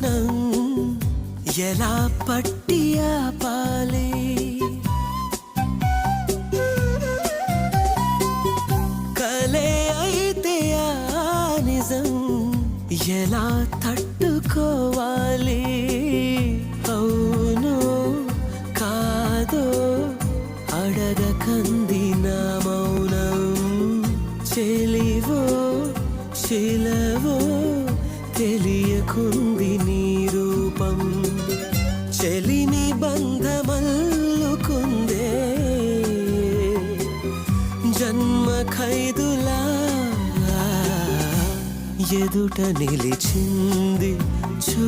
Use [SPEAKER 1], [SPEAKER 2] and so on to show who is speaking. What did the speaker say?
[SPEAKER 1] స్వప్నం ఎలా పట్టి ఆపాలి కలే అయితే ఆ నిజం ఎలా తట్టుకోవాలి అవును కాదో అడగకంది నా మౌనం చెలివో శిలవో తెలియకుంది నీ రూపం చెలిని బంధమల్లుకుందే జన్మ ఖైదులా ఎదుట నిలిచింది చూ